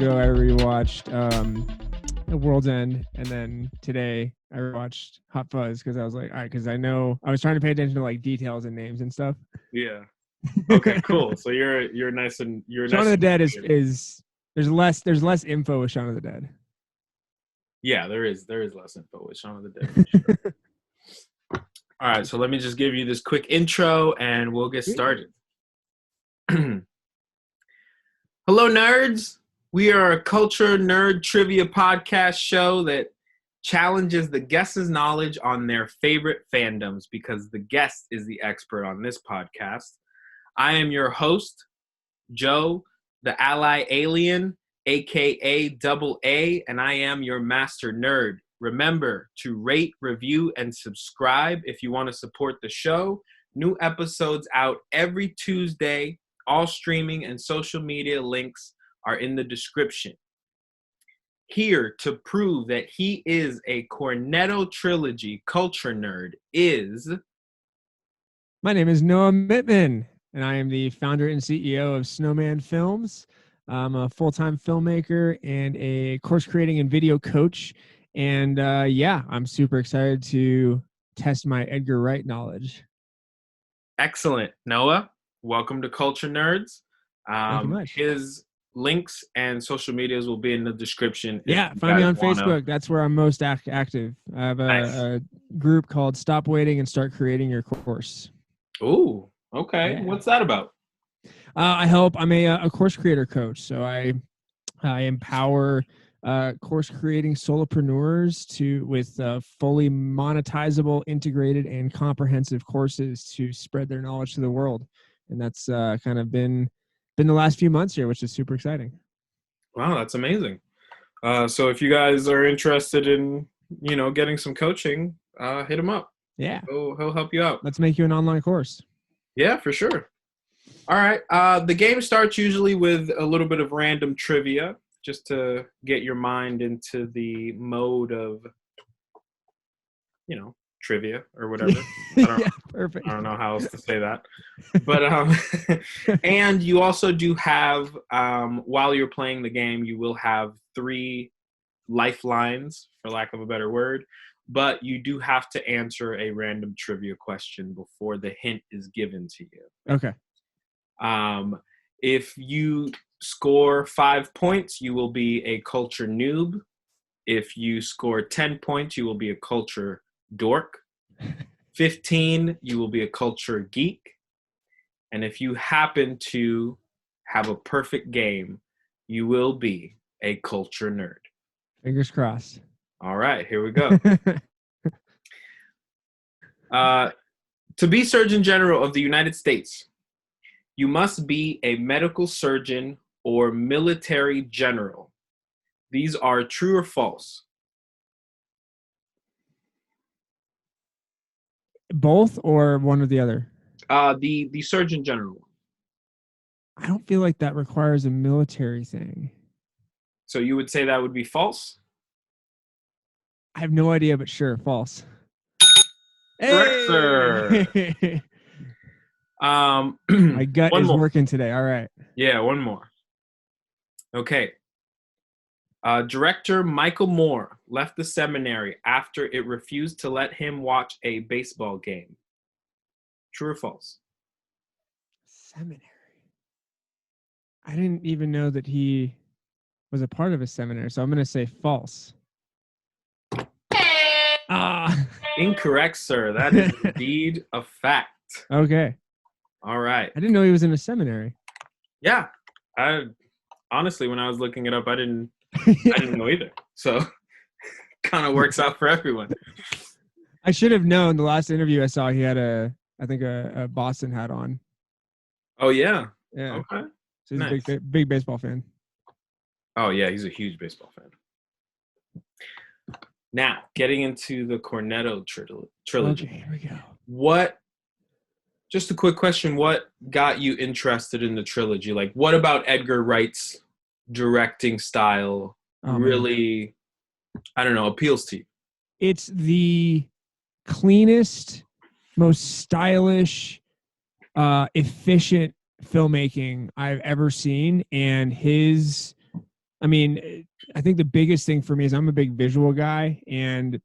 ago, I rewatched World's End, and then today I rewatched Hot Fuzz because I was like, all right, because I was trying to pay attention to like details and names and stuff. Yeah. Okay, cool. So you're nice and Shaun of the Dead is there's less info with Shaun of the Dead. Yeah, there is less info with Shaun of the Dead. Sure. All right, so let me just give you this quick intro and we'll get started. Hello, nerds. We are a culture nerd trivia podcast show that challenges the guest's knowledge on their favorite fandoms because the guest is the expert on this podcast. I am your host, Joe, the Ally Alien, aka Double A, and I am your master nerd. Remember to rate, review, and subscribe if you want to support the show. New episodes out every Tuesday. All streaming and social media links are in the description. Here to prove that he is a Cornetto Trilogy culture nerd is... My name is Noah Mittman, and I am the founder and CEO of Snowman Films. I'm a full-time filmmaker and a course creating and video coach. And I'm super excited to test my Edgar Wright knowledge. Excellent. Noah, welcome to Culture Nerds. Thank you much. His links and social medias will be in the description. Yeah, find me on Facebook. That's where I'm most active. I have a group called Stop Waiting and Start Creating Your Course. Ooh, okay. Yeah. What's that about? I'm a course creator coach. So I empower course creating solopreneurs with fully monetizable, integrated, and comprehensive courses to spread their knowledge to the world. And that's kind of been the last few months here, which is super exciting. Wow, that's amazing. So if you guys are interested in, getting some coaching, hit him up. Yeah. He'll help you out. Let's make you an online course. Yeah, for sure. All right. The game starts usually with a little bit of random trivia, just to get your mind into the mode of, trivia or whatever. Perfect. I don't know how else to say that. But and you also do have, while you're playing the game, you will have 3 lifelines, for lack of a better word, but you do have to answer a random trivia question before the hint is given to you. Okay. If you score 5 points, you will be a culture noob. If you score 10 points, you will be a culture dork. 15, you will be a culture geek. And if you happen to have a perfect game, you will be a culture nerd. Fingers crossed. All right, here we go. To be Surgeon General of the United States, you must be a medical surgeon or military general. These are true or false? Both or one or the other? The Surgeon General. I don't feel like that requires a military thing. So you would say that would be false? I have no idea, but sure, false. Correct, sir. My gut is working today. All right. Yeah, one more. Okay. Director Michael Moore left the seminary after it refused to let him watch a baseball game. True or false? Seminary. I didn't even know that he was a part of a seminary, so I'm going to say false. Incorrect, sir. That is indeed a fact. Okay. All right. I didn't know he was in a seminary. Yeah. Honestly, when I was looking it up, I didn't know either. So kind of works out for everyone. I should have known. The last interview I saw, he had a Boston hat on. Oh, yeah? Yeah. Okay. So he's nice. A big baseball fan. Oh, yeah. He's a huge baseball fan. Now, getting into the Cornetto Trilogy. Okay, here we go. Just a quick question. What got you interested in the trilogy? Like, what about Edgar Wright's directing style really, I don't know, appeals to you? It's the cleanest, most stylish, efficient filmmaking I've ever seen. And his I mean, I think the biggest thing for me is I'm a big visual guy, and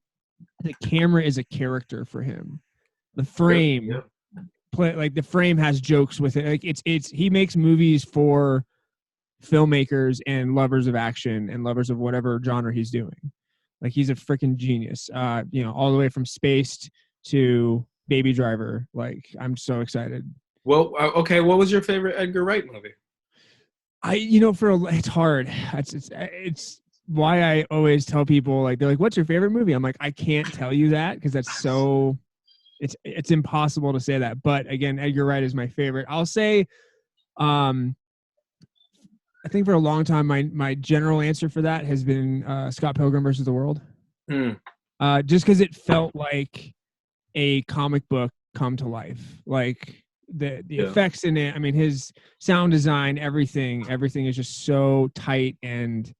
the camera is a character for him. The frame, the frame has jokes with it. Like it's he makes movies for filmmakers and lovers of action and lovers of whatever genre he's doing. Like he's a freaking genius. All the way from Spaced to Baby Driver. Like I'm so excited. Well, okay. What was your favorite Edgar Wright movie? It's hard. It's why I always tell people, like, they're like, "What's your favorite movie?" I'm like, I can't tell you that because that's so. It's impossible to say that. But again, Edgar Wright is my favorite. I'll say, I think for a long time, my general answer for that has been Scott Pilgrim versus the World. Just because it felt like a comic book come to life, like the effects in it. I mean, his sound design, everything is just so tight, and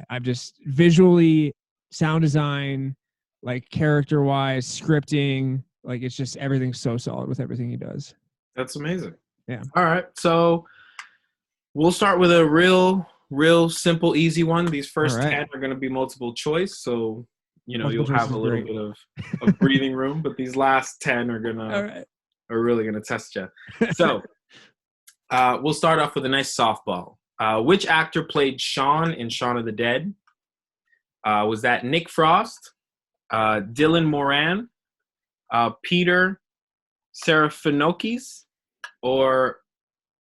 I've just visually, sound design, like character wise, scripting, like it's just everything's so solid with everything he does. That's amazing. Yeah. All right, so we'll start with a real simple, easy one. These first 10 are going to be multiple choice, so you'll have a little bit of breathing room. But these last 10 are really gonna test you. So we'll start off with a nice softball. Which actor played Shaun in Shaun of the Dead? Was that Nick Frost, Dylan Moran, Peter Serafinokis, or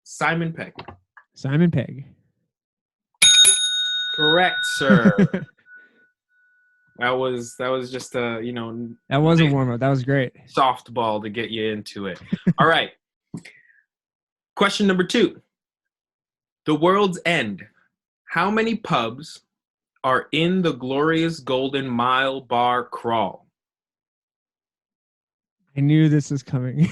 Simon Pegg? Simon Pegg. Correct, sir. That was just a that was a warm up. That was great. Softball to get you into it. All right. Question number 2. The World's End. How many pubs are in the glorious Golden Mile Bar Crawl? I knew this was coming.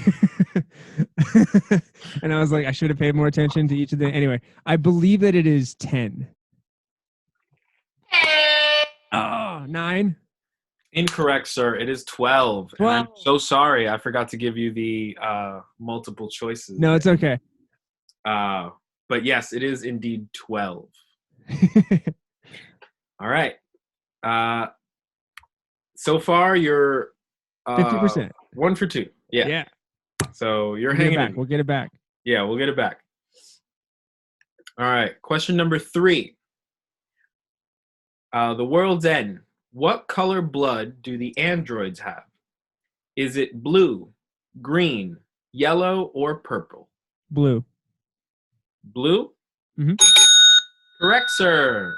And I was like, I should have paid more attention to each of them. Anyway, I believe that it is 10. Oh, 9. Incorrect, sir. It is 12. And I'm so sorry. I forgot to give you the multiple choices. No, it's okay. But yes, it is indeed 12. All right. So far, you're 50%. 1 for 2. Yeah. So you're hanging in. We'll get it back. Yeah, we'll get it back. All right. Question number 3. The World's End. What color blood do the androids have? Is it blue, green, yellow, or purple? Blue. Blue? Mm-hmm. Correct, sir.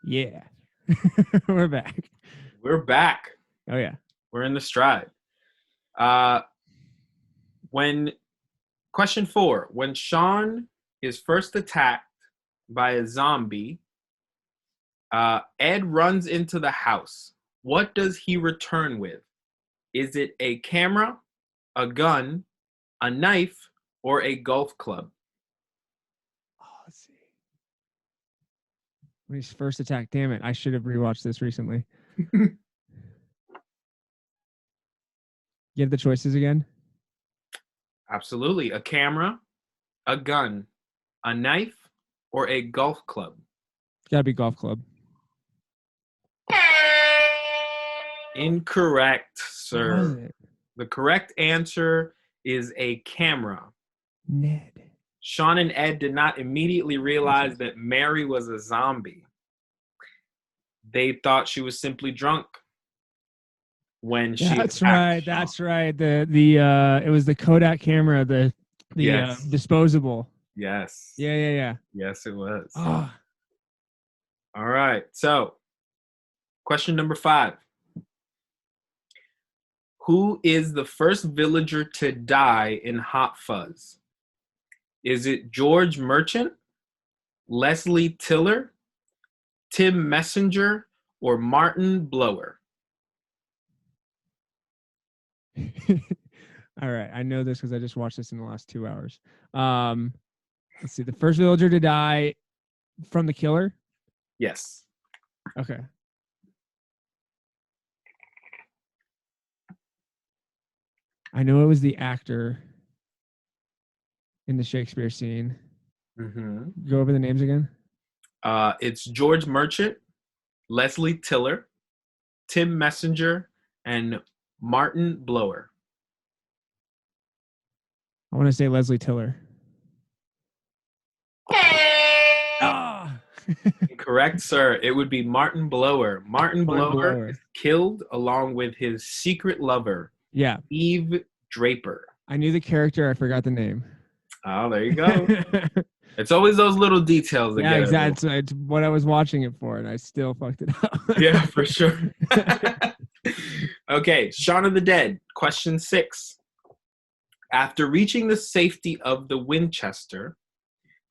Yeah. We're back. We're back. Oh, yeah. We're in the stride. Question 4. When Shaun is first attacked by a zombie, Ed runs into the house. What does he return with? Is it a camera, a gun, a knife, or a golf club? Oh, let's see. When he's first attacked, damn it, I should have rewatched this recently. Give the choices again. Absolutely. A camera, a gun, a knife, or a golf club? It's gotta be golf club. Incorrect, sir. What was it? The correct answer is a camera. Ned. Shaun and Ed did not immediately realize that Mary was a zombie. They thought she was simply drunk when she. That's right. Shaun. That's right. The it was the Kodak camera, the yes. Disposable. Yes. Yeah. Yes, it was. Oh. All right. So, question number 5. Who is the first villager to die in Hot Fuzz? Is it George Merchant, Leslie Tiller, Tim Messenger, or Martin Blower? All right. I know this because I just watched this in the last 2 hours. Let's see. The first villager to die from the killer? Yes. Okay. I know it was the actor in the Shakespeare scene. Mm-hmm. Go over the names again. It's George Merchant, Leslie Tiller, Tim Messenger, and Martin Blower. I want to say Leslie Tiller. Ah! Correct, sir. It would be Martin Blower. Martin Blower is killed along with his secret lover, Yeah. Eve Draper. I knew the character. I forgot the name. Oh, there you go. It's always those little details that get exactly. It's what I was watching it for, and I still fucked it up. Yeah, for sure. Okay, Shaun of the Dead, question 6. After reaching the safety of the Winchester,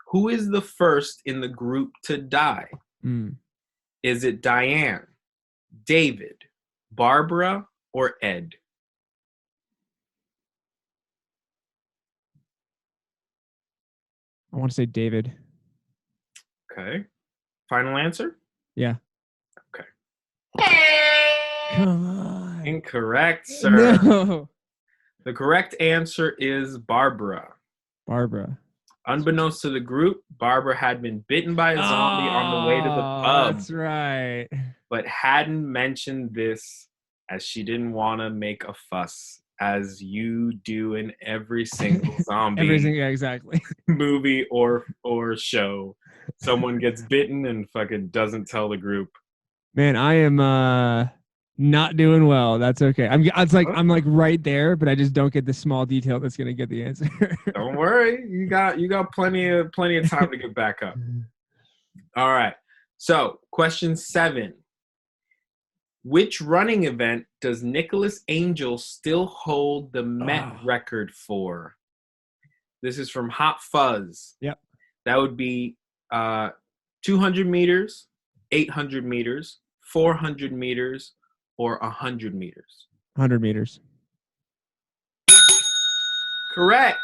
who is the first in the group to die? Is it Diane, David, Barbara, or Ed? I want to say David. Okay. Final answer? Yeah. Okay. Come on. Incorrect, sir. No. The correct answer is Barbara. Barbara. Unbeknownst to the group, Barbara had been bitten by a zombie on the way to the pub. That's right. But hadn't mentioned this as she didn't want to make a fuss, as you do in every single zombie exactly. movie or show. Someone gets bitten and fucking doesn't tell the group. Man, I am not doing well. That's okay. I'm like right there, but I just don't get the small detail that's gonna get the answer. Don't worry, you got plenty of time to get back up. All right. So, question 7. Which running event does Nicholas Angel still hold the Met record for? This is from Hot Fuzz. Yep. That would be 200 meters, 800 meters, 400 meters, or 100 meters. 100 meters. Correct.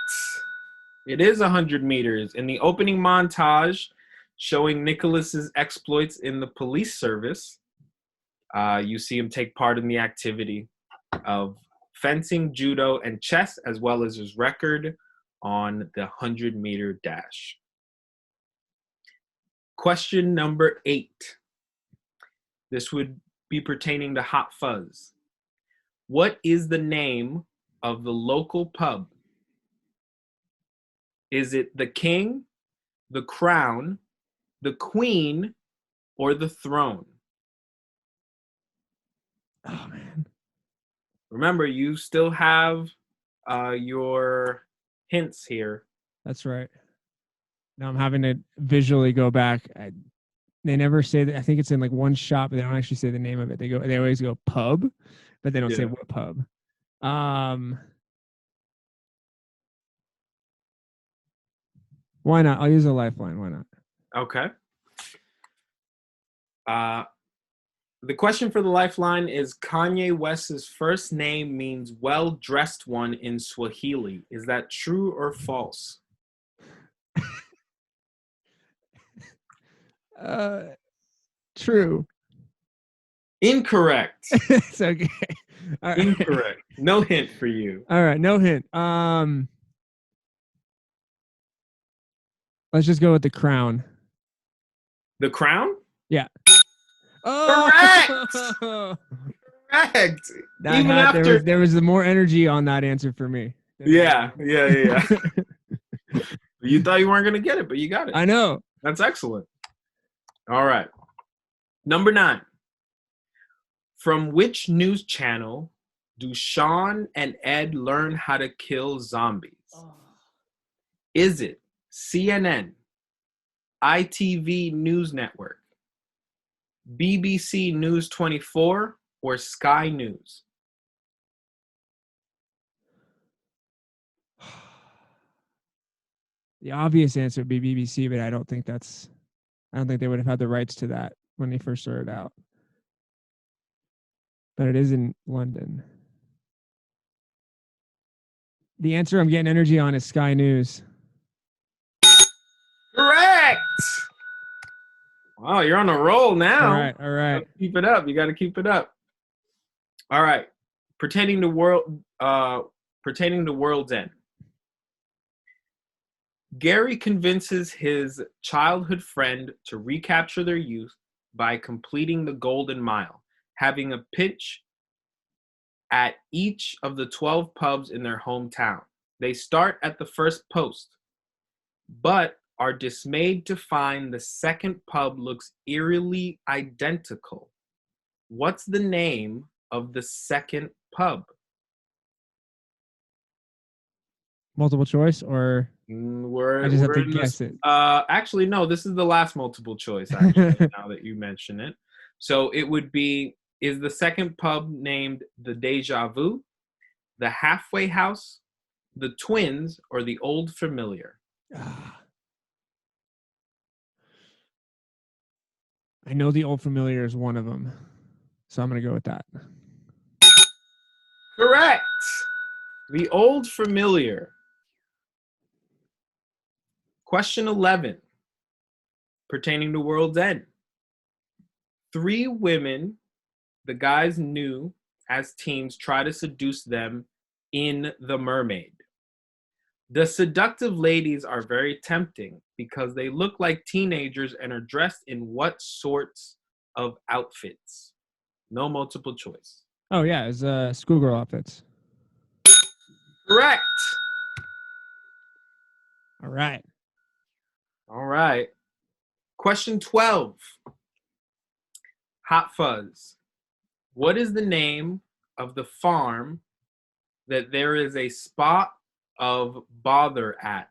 It is 100 meters. In the opening montage showing Nicholas's exploits in the police service, you see him take part in the activity of fencing, judo, and chess, as well as his record on the 100-meter dash. Question number 8. This would be pertaining to Hot Fuzz. What is the name of the local pub? Is it the King, the Crown, the Queen, or the Throne? Oh, man. Remember, you still have your hints here. That's right. Now I'm having to visually go back. They never say that. I think it's in like one shop, but they don't actually say the name of it. They always go pub, but they don't say what pub. Why not? I'll use a lifeline. Why not? Okay. The question for the lifeline is Kanye West's first name means well-dressed one in Swahili. Is that true or false? True. Incorrect. It's okay. All right. Incorrect. No hint for you. All right, no hint. Let's just go with the Crown. The Crown? Yeah. Oh! Correct. Even after there was more energy on that answer for me. Yeah. You thought you weren't gonna get it, but you got it. I know. That's excellent. All right. Number 9. From which news channel do Shaun and Ed learn how to kill zombies? Is it CNN, ITV News Network, BBC News 24, or Sky News? The obvious answer would be BBC, but I don't think they would have had the rights to that when they first started out. But it is in London. The answer I'm getting energy on is Sky News. Correct. Wow, you're on a roll now. All right. Keep it up. You got to keep it up. All right. Pertaining to World's End. Gary convinces his childhood friend to recapture their youth by completing the Golden Mile, having a pitch at each of the 12 pubs in their hometown. They start at the first post, but are dismayed to find the second pub looks eerily identical. What's the name of the second pub? Multiple choice, or I just have to guess it. Actually, no, this is the last multiple choice, actually, now that you mention it. So it would be, is the second pub named the Deja Vu, the Halfway House, the Twins, or the Old Familiar? I know the Old Familiar is one of them, so I'm going to go with that. Correct. The Old Familiar. Question 11, pertaining to World's End. 3 women the guys knew as teens try to seduce them in The Mermaid. The seductive ladies are very tempting because they look like teenagers and are dressed in what sorts of outfits? No multiple choice. Oh, yeah, it's schoolgirl outfits. Correct. All right. All right. Question 12. Hot Fuzz. What is the name of the farm that there is a spot of bother at?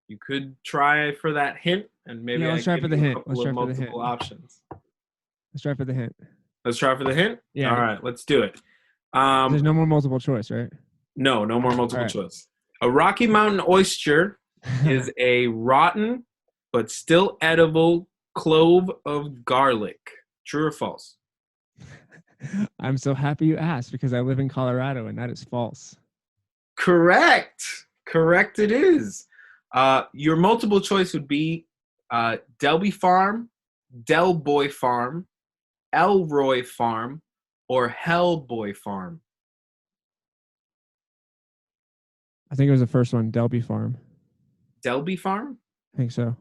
You could try for that hint, and maybe let's try for the hint. Let's try for the hint. Options. Let's try for the hint. Let's try for the hint? Yeah. All right, let's do it. There's no more multiple choice, right? No more multiple choice. A Rocky Mountain oyster is a rotten but still edible clove of garlic. True or false? I'm so happy you asked because I live in Colorado and that is false. Correct. Correct it is. Your multiple choice would be Delby Farm, Del Boy Farm, Elroy Farm, or Hellboy Farm. I think it was the first one, Delby Farm. Delby Farm? I think so.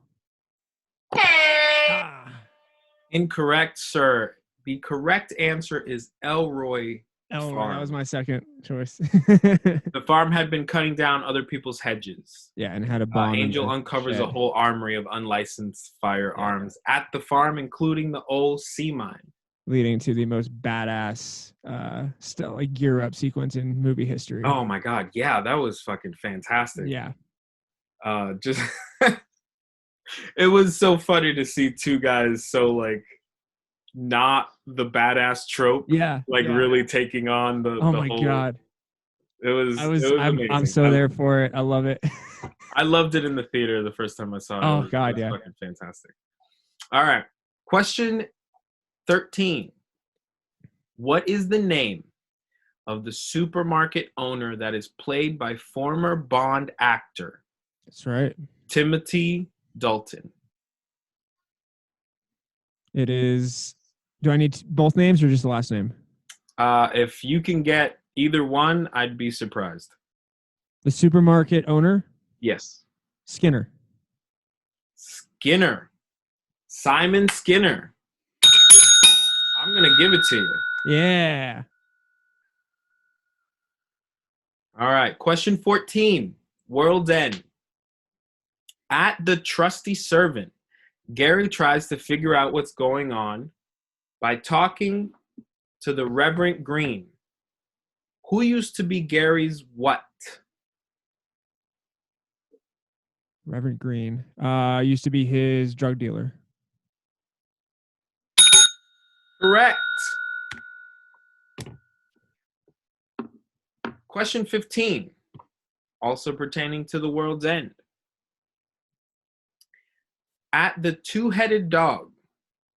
Incorrect, sir. The correct answer is Elroy Farm. That was my second choice. The farm had been cutting down other people's hedges. Yeah, and had a bomb. Angel uncovers a whole armory of unlicensed firearms at the farm, including the old sea mine. Leading to the most badass gear up sequence in movie history. Oh my god, yeah, that was fucking fantastic. Yeah. Just it was so funny to see 2 guys so like not the badass trope. Yeah. Really taking on the oh my whole, god. I'm so there for it. I love it. I loved it in the theater the first time I saw it. Oh god, yeah. Fucking fantastic. All right. Question 13. What is the name of the supermarket owner that is played by former Bond actor? That's right. Timothy Dalton. It is. Do I need both names or just the last name? If you can get either one, I'd be surprised. The supermarket owner? Yes. Skinner. Simon Skinner. I'm going to give it to you. Yeah. All right. Question 14. World's End. At the trusty servant, Gary tries to figure out what's going on by talking to the Reverend Green, who used to be Gary's what? Reverend Green. Used to be his drug dealer. Correct. Question 15, also pertaining to the World's End. At the Two-Headed Dog,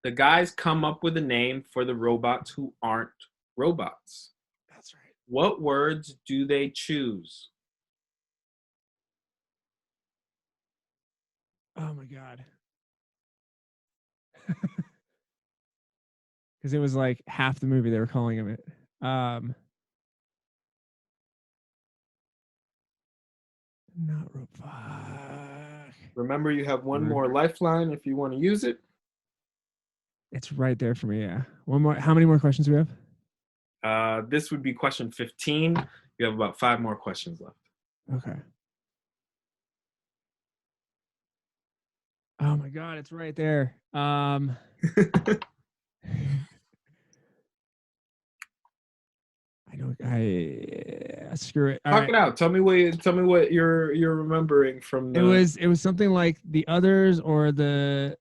the guys come up with a name for the robots who aren't robots. That's right. What words do they choose? Oh my god. Because it was like half the movie they were calling him it. Not robot. Remember, you have one more lifeline if you want to use it. It's right there for me. Yeah. One more. How many more questions do we have? This would be question 15. You have about 5 more questions left. Okay. Oh my God, it's right there. I screw it. All Talk right. it out. Tell me what you're remembering from the. It was something like The Others or the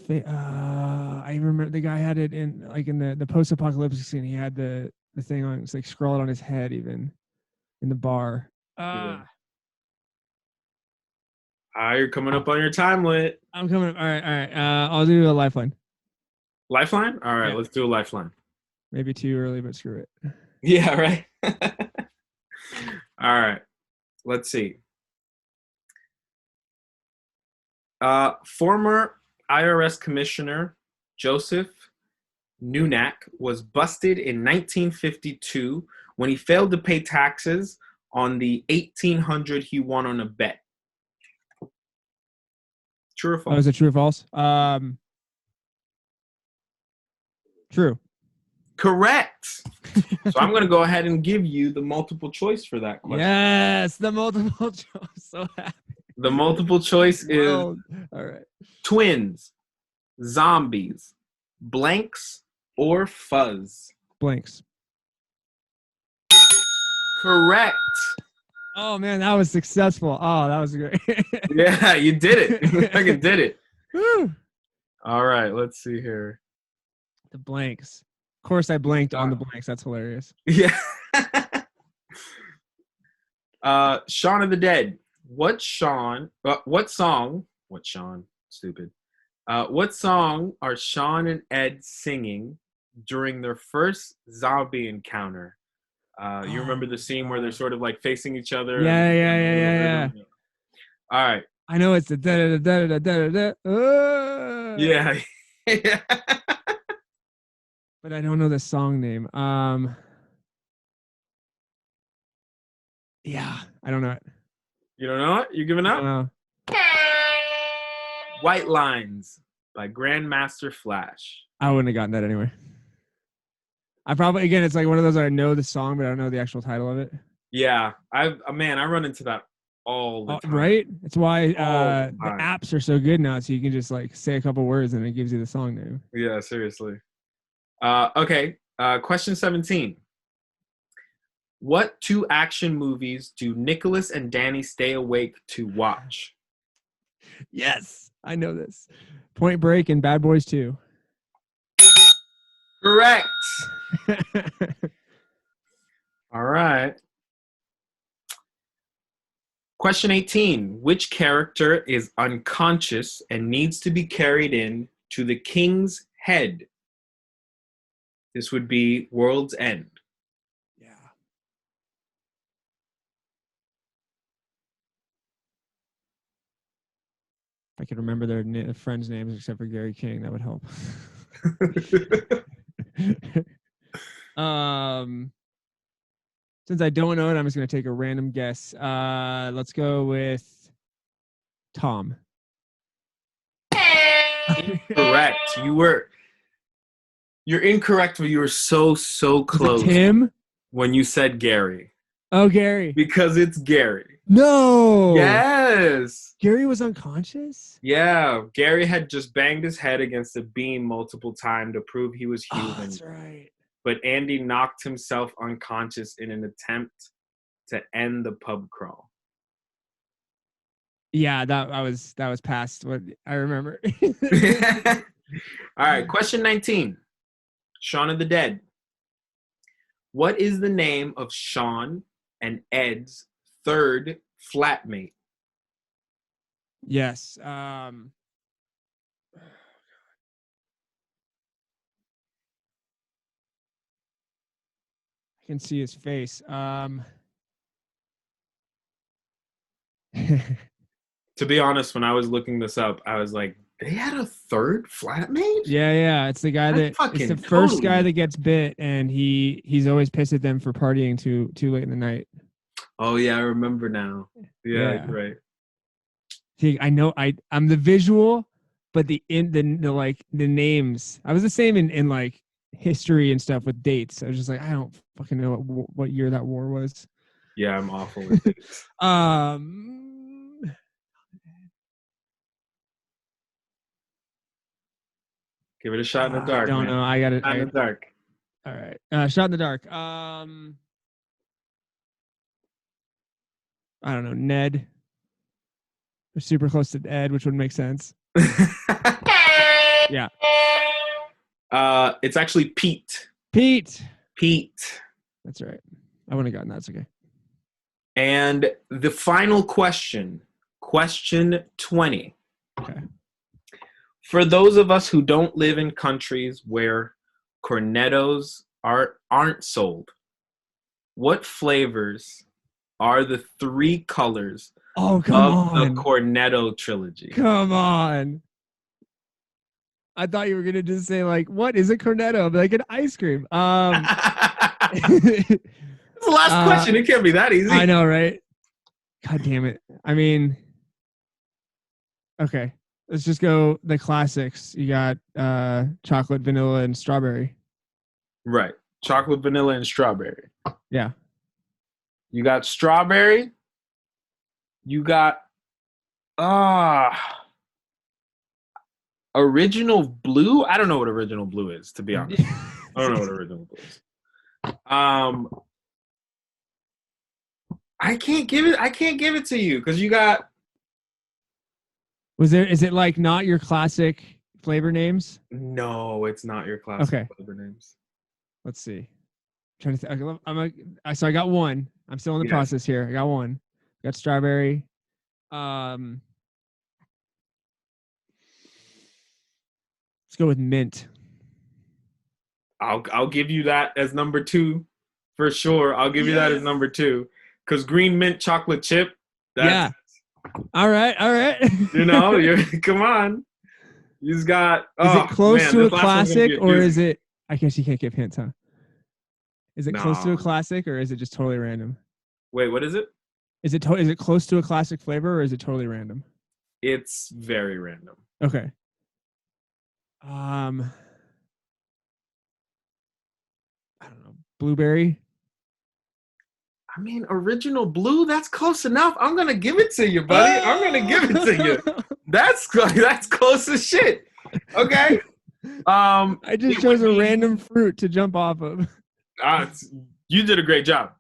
I remember the guy had it in like in the post-apocalyptic scene. He had the thing on, it's like scrawled on his head even in the bar. You're coming up on your time limit. I'm coming up. All right. I'll do a lifeline. Lifeline? All right, Yeah. Let's do a lifeline. Maybe too early, but screw it. Yeah, right. All right. Let's see. Former IRS Commissioner Joseph Nunak was busted in 1952 when he failed to pay taxes on the $1,800 he won on a bet. True or false? Oh, is it true or false? True. Correct. So I'm going to go ahead and give you the multiple choice for that question. Yes, the multiple choice. I'm so happy. The multiple choice is all right. Twins, zombies, blanks, or fuzz. Blanks. Correct. Oh man, that was successful. Oh, that was great. Yeah, you did it. You fucking did it. Woo. All right, let's see here. The blanks. Of course, I blanked on the blanks. That's hilarious. Yeah. Shaun of the Dead. What song? Stupid. What song are Shaun and Ed singing during their first zombie encounter? You remember the scene where they're sort of like facing each other? Yeah. All right. I know it's the da da da da da da. Yeah. But I don't know the song name. Yeah, I don't know it. You don't know it? You giving up? I don't know. White Lines by Grandmaster Flash. I wouldn't have gotten that anyway. I probably, again, it's like one of those I know the song, but I don't know the actual title of it. Yeah, I run into that all the time. Right? It's why the apps are so good now, so you can just like say a couple words and it gives you the song name. Yeah, seriously. Okay, question 17. What 2 action movies do Nicholas and Danny stay awake to watch? Yes, I know this. Point Break and Bad Boys 2. Correct. All right. Question 18. Which character is unconscious and needs to be carried in to the king's head? This would be World's End. Yeah. If I could remember their friends' names except for Gary King, that would help. Since I don't know it, I'm just going to take a random guess. Let's go with Tom. Correct. You're incorrect, but you were so close. Tim? When you said Gary. Oh, Gary. Because it's Gary. No. Yes. Gary was unconscious? Yeah. Gary had just banged his head against a beam multiple times to prove he was human. Oh, that's right. But Andy knocked himself unconscious in an attempt to end the pub crawl. Yeah, that was past what I remember. All right, question 19. Shaun of the Dead. What is the name of Shaun and Ed's third flatmate? Yes. I can see his face. To be honest, when I was looking this up, I was like, They had a third flatmate? Yeah. It's the guy That's it's the fucking first totally guy nuts. that gets bit, and he's always pissed at them for partying too late in the night. Oh yeah, I remember now. Yeah, Yeah. you're right. See, I know I'm the visual, but the like the names. I was the same in like history and stuff with dates. I was just like, I don't fucking know what year that war was. Yeah, I'm awful with dates. um, Give it a shot in the I dark, don't man. know. I got it. Shot in the dark. All right. Shot in the dark. I don't know. Ned. They're super close to Ed, which would make sense. Yeah. It's actually Pete. Pete. Pete. That's right. I wouldn't have gotten that. It's okay. And the final question 20. Okay. For those of us who don't live in countries where cornettos aren't sold, what flavors are the 3 colors Oh, come of on. the Cornetto Trilogy? Come on. I thought you were gonna just say like, what is a cornetto? Like an ice cream. It's the last question. It can't be that easy. I know, right? God damn it. I mean, okay. Let's just go the classics. You got chocolate, vanilla, and strawberry. Right. Chocolate, vanilla, and strawberry. Yeah. You got strawberry. You got original blue. I don't know what original blue is, to be honest. I don't know what original blue is. I can't give it to you because you got. Is it like not your classic flavor names? No, it's not your classic flavor names. Let's see. I'm trying to think. So I got one. I'm still in the process here. I got one. Got strawberry. Let's go with mint. I'll give you that as number 2 for sure. I'll give you that as number 2 because green mint chocolate chip. Yeah. All right. You know, come on. You just got. Is it close to a classic, or is it? I guess you can't give hints, huh? Is it close to a classic, or is it just totally random? Wait, what is it? Is it close to a classic flavor, or is it totally random? It's very random. Okay. I don't know. Blueberry. I mean, original blue. That's close enough. I'm gonna give it to you, buddy. I'm gonna give it to you. That's close as shit. Okay. I just chose a random fruit to jump off of. You did a great job.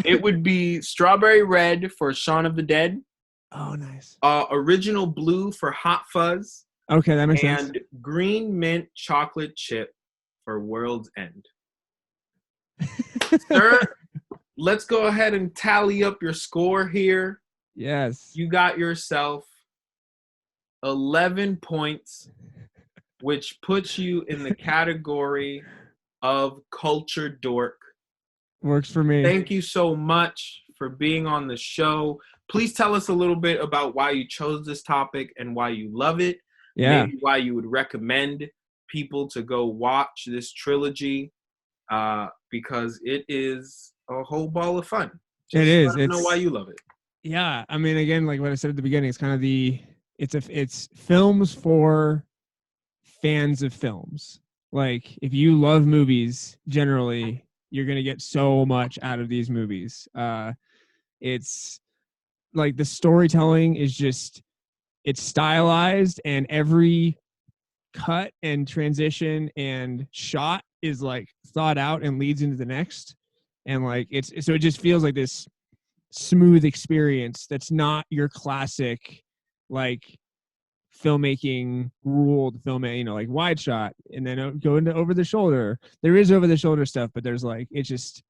It would be strawberry red for Shaun of the Dead. Oh, nice. Original blue for Hot Fuzz. Okay, that makes sense. And green mint chocolate chip for World's End. Sir, let's go ahead and tally up your score here. Yes. You got yourself 11 points, which puts you in the category of culture dork. Works for me. Thank you so much for being on the show. Please tell us a little bit about why you chose this topic and why you love it. Yeah. Maybe why you would recommend people to go watch this trilogy, because it is a whole ball of fun. It is. Let us know why you love it. Yeah, I mean, again, like what I said at the beginning, it's kind of it's films for fans of films. Like, if you love movies, generally, you're gonna get so much out of these movies. It's like the storytelling is just, it's stylized, and every cut and transition and shot is like thought out and leads into the next. And like, so it just feels like this smooth experience that's not your classic, like, filmmaking ruled filmmaking, like wide shot and then go into over the shoulder. There is over the shoulder stuff, but there's like, it just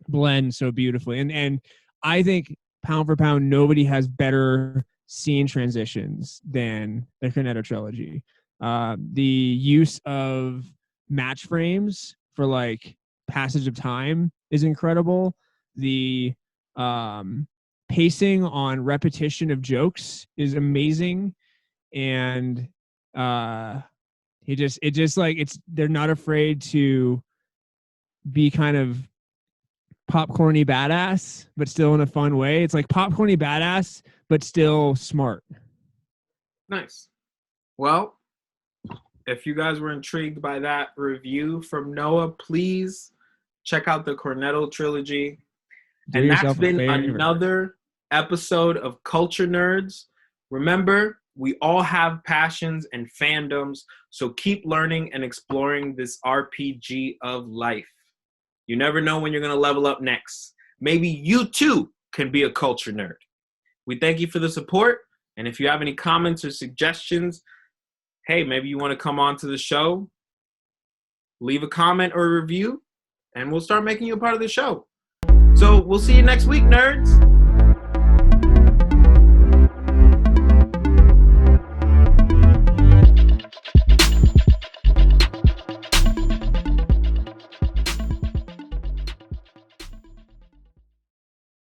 blends so beautifully. And I think pound for pound, nobody has better scene transitions than the Cornetto Trilogy. The use of match frames for like passage of time is incredible. The pacing on repetition of jokes is amazing. And They're not afraid to be kind of popcorny badass, but still in a fun way. It's like popcorny badass, but still smart. Nice. Well, if you guys were intrigued by that review from Noah, please check out the Cornetto Trilogy. And that's been another episode of Culture Nerds. Remember, we all have passions and fandoms, so keep learning and exploring this RPG of life. You never know when you're going to level up next. Maybe you too can be a culture nerd. We thank you for the support. And if you have any comments or suggestions, hey, maybe you want to come on to the show, leave a comment or a review, and we'll start making you a part of the show. So we'll see you next week, nerds.